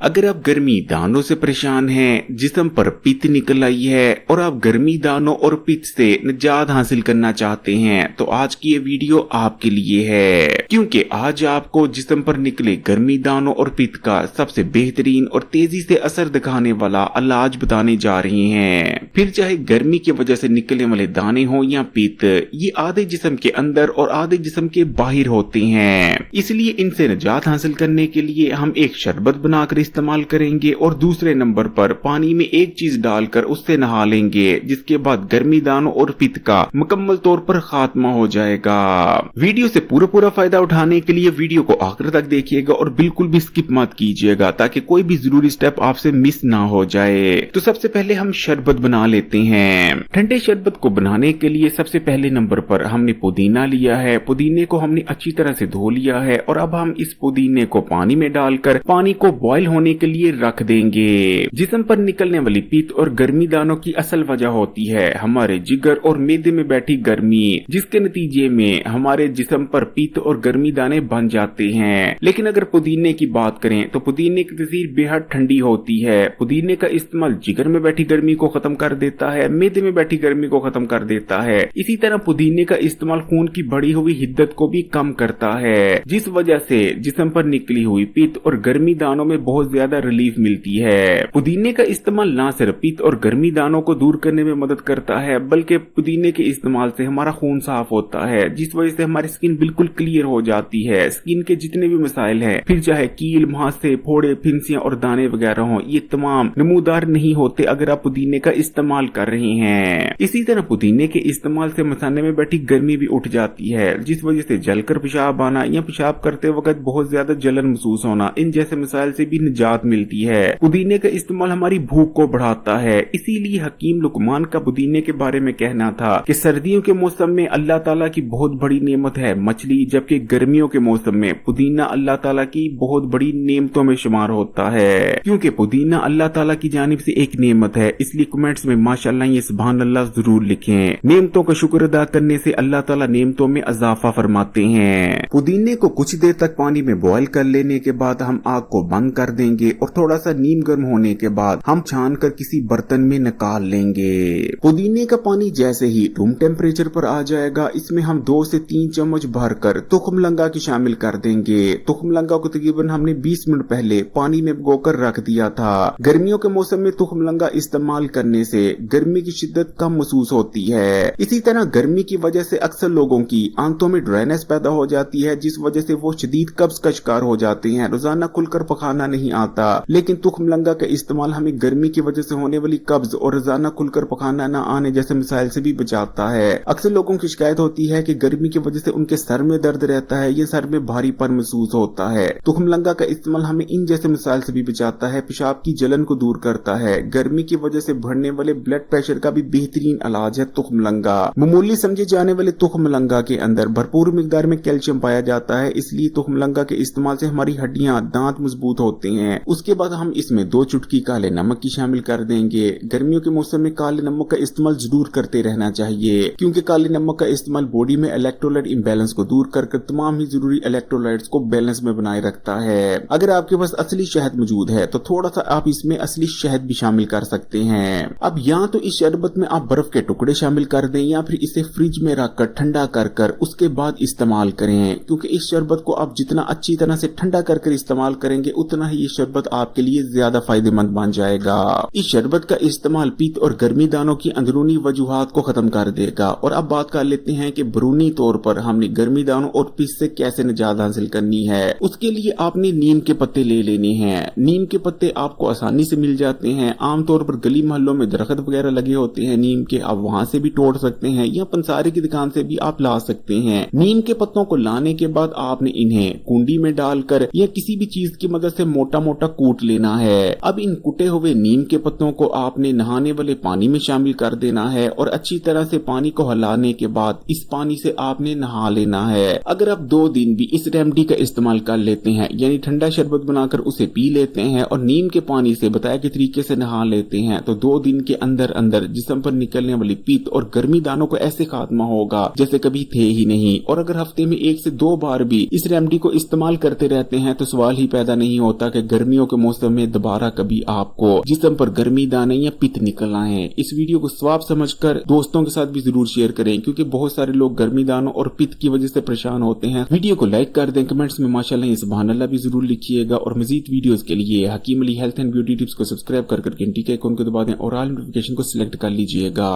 अगर आप गर्मी दानों से परेशान हैं, जिस्म पर पित्त निकल आई है और आप गर्मी दानों और पित्त से निजात हासिल करना चाहते हैं तो आज की ये वीडियो आपके लिए है, क्योंकि आज आपको जिस्म पर निकले गर्मी दानों और पित्त का सबसे बेहतरीन और तेजी से असर दिखाने वाला इलाज बताने जा रहे हैं। फिर चाहे गर्मी की वजह से निकलने वाले दाने हो या पित्त, ये आधे जिस्म के अंदर और आधे जिस्म के बाहर होते हैं, इसलिए इनसे निजात हासिल करने के लिए हम एक शरबत बनाकर इस्तेमाल करेंगे और दूसरे नंबर पर पानी में एक चीज डालकर उससे नहा लेंगे, जिसके बाद गर्मी दानों और पित्त का मुकम्मल तौर पर खात्मा हो जाएगा। वीडियो से पूरा फायदा उठाने के लिए वीडियो को आखिर तक देखिएगा और बिल्कुल भी स्किप मत कीजिएगा ताकि कोई भी जरूरी स्टेप आपसे मिस ना हो जाए। तो सबसे पहले हम शरबत बना लेते हैं। ठंडे शरबत को बनाने के लिए सबसे पहले नंबर पर हमने पुदीना लिया है। पुदीने को हमने अच्छी तरह से धो लिया है और अब हम इस पुदीने को पानी में डालकर पानी को बॉयल होने के लिए रख देंगे। जिस्म पर निकलने वाली पित्त और गर्मी दानों की असल वजह होती है हमारे जिगर और मैदे में बैठी गर्मी, जिसके नतीजे में हमारे जिस्म पर पित्त और गर्मी दाने बन जाते हैं। लेकिन अगर पुदीने की बात करें तो पुदीने की तसीर बेहद ठंडी होती है। पुदीने का इस्तेमाल जिगर में बैठी गर्मी को खत्म कर देता है, मैदे में बैठी गर्मी को खत्म कर देता है। इसी तरह पुदीने का इस्तेमाल खून की बढ़ी हुई हिद्दत को भी कम करता है, जिस वजह से जिस्म पर निकली हुई पित्त और गर्मी दानों में बहुत ज्यादा रिलीफ मिलती है। पुदीने का इस्तेमाल न सिर्फ पित्त और गर्मी दानों को दूर करने में मदद करता है, बल्कि पुदीने के इस्तेमाल से हमारा खून साफ होता है, जिस वजह से हमारी स्किन बिल्कुल क्लियर हो जाती है। स्किन के जितने भी मसाइल हैं, फिर चाहे कील, मुहासे, फोड़े, फिंसियां और दाने वगैरह हो, ये तमाम नमूदार नहीं होते अगर आप पुदीने का इस्तेमाल कर रहे हैं। इसी तरह पुदीने के इस्तेमाल से मसाने में बैठी गर्मी भी उठ जाती है, जिस वजह से जलकर पेशाब आना या पेशाब करते वक्त बहुत ज्यादा जलन महसूस होना, इन जैसे मसाइल से भी निजात मिलती है। पुदीने का इस्तेमाल हमारी भूख को बढ़ाता है, इसीलिए हकीम लुकमान का पुदीने के बारे में कहना था कि सर्दियों के मौसम में अल्लाह ताला की बहुत बड़ी नेमत है मछली, जबकि गर्मियों के मौसम में पुदीना अल्लाह ताला की बहुत बड़ी नेमतों में शुमार होता है। क्योंकि पुदीना अल्लाह ताला की जानिब से एक नेमत है, इसलिए कमेंट्स में माशाअल्लाह या सुभान अल्लाह जरूर लिखें। नेमतों का शुक्र अदा करने से अल्लाह ताला नेमतों में इजाफा फरमाते हैं। पुदीने को कुछ देर तक पानी में बॉयल कर लेने के बाद हम आग को बंद कर देंगे और थोड़ा सा नीम गर्म होने के बाद हम छान कर किसी बर्तन में निकाल लेंगे। पुदीने का पानी जैसे ही रूम टेम्परेचर पर आ जाएगा, इसमें हम 2 से 3 चम्मच भरकर तुखम लंगा की शामिल कर देंगे। तुखम लंगा को तकरीबन हमने 20 मिनट पहले पानी में भिगोकर रख दिया था। गर्मियों के मौसम में तुखम लंगा इस्तेमाल करने से गर्मी की शिद्दत कम महसूस होती है। इसी तरह गर्मी की वजह से अक्सर लोगों की आंतों में ड्राइनेस पैदा हो जाती है, जिस वजह से वो शदीद कब्ज का शिकार हो जाते हैं। रोजाना खुलकर पखाना नहीं आता, लेकिन तुखम लंगा का इस्तेमाल हमें गर्मी की वजह से होने वाली कब्ज और रोजाना खुलकर पखाना न आने जैसे मसाइल से भी बचाता है। अक्सर लोगों की शिकायत होती है कि गर्मी की वजह से उनके सर में दर्द रहता है, ये सर में भारीपन महसूस होता है। तुखम लंगा का इस्तेमाल हमें इन जैसे मसाइल से भी बचाता है। पेशाब की जलन को दूर करता है। गर्मी की वजह से बढ़ने वाले ब्लड प्रेशर का भी बेहतरीन इलाज है तुखम लंगा। मामूली समझे जाने वाले तुखम लंगा के अंदर भरपूर मिकदार में कैल्शियम पाया जाता है, इसलिए तुखम लंगा के इस्तेमाल से हमारी हड्डियां, दांत मजबूत होते हैं। उसके बाद हम इसमें 2 चुटकी काले नमक की शामिल कर देंगे। गर्मियों के मौसम में काले नमक का इस्तेमाल जरूर करते रहना चाहिए, क्योंकि काले नमक का इस्तेमाल बॉडी में इलेक्ट्रोलाइट इंबैलेंस को दूर कर तमाम ही जरूरी इलेक्ट्रोलाइट्स को बैलेंस में बनाए रखता है। अगर आपके पास असली शहद मौजूद है तो थोड़ा सा आप इसमें असली शहद भी शामिल कर सकते हैं। अब या तो इस शरबत में आप बर्फ के टुकड़े शामिल कर दें या फिर इसे फ्रिज में रखकर ठंडा कर उसके बाद इस्तेमाल करें, क्योंकि इस शरबत को आप जितना अच्छी तरह से ठंडा कर इस्तेमाल करेंगे उतना ही ये शरबत आपके लिए ज्यादा फायदेमंद बन जाएगा। इस शरबत का इस्तेमाल पित्त और गर्मी दानों की अंदरूनी वजूहात को खत्म कर देगा। और अब बात कर लेते हैं कि बरूनी तौर पर हमने गर्मी दानों और पित्त से कैसे निजात हासिल करनी है। उसके लिए आपने नीम के पत्ते ले लेने हैं। नीम के पत्ते आपको आसानी से मिल जाते हैं। आमतौर पर गली मोहल्लों में दरख्त वगैरह लगे होते हैं नीम के, आप वहां से भी तोड़ सकते हैं या पंसारी की दुकान से भी आप ला सकते हैं। नीम के पत्तों को लाने के बाद आपने इन्हें कुंडी में डालकर या किसी भी चीज की मदद से मोटा मोटा कूट लेना है। अब इन कुटे हुए नीम के पत्तों को आपने नहाने वाले पानी में शामिल कर देना है और अच्छी तरह से पानी को हिलाने के बाद इस पानी से आपने नहा लेना है। अगर आप 2 दिन भी इस रेमेडी का इस्तेमाल कर लेते हैं, यानी ठंडा शरबत बनाकर उसे पी लेते हैं और नीम के पानी से बताए के तरीके से नहा लेते हैं, तो 2 दिन के अंदर अंदर जिस्म पर निकलने वाली पित्त और गर्मी दानों को ऐसे खात्मा होगा जैसे कभी थे ही नहीं। और अगर हफ्ते में 1 से 2 बार भी इस रेमेडी को इस्तेमाल करते रहते हैं तो सवाल ही पैदा नहीं होता कि गर्मियों के मौसम में दोबारा कभी आपको जिस्म पर गर्मी दाने या पित्त निकल आए हैं। इस वीडियो को स्वाब समझकर दोस्तों के साथ भी जरूर शेयर करें, क्योंकि बहुत सारे लोग गर्मी दानों और पित्त की वजह से परेशान होते हैं। वीडियो को लाइक कर दें, कमेंट्स में माशाल्लाह सुभान अल्लाह भी जरूर लिखिएगा और मजीद वीडियोस के लिए Hakim Ali health and beauty tips को सब्सक्राइब कर घंटी के आइकन को दबा दें और ऑल नोटिफिकेशन को सिलेक्ट कर लीजिएगा।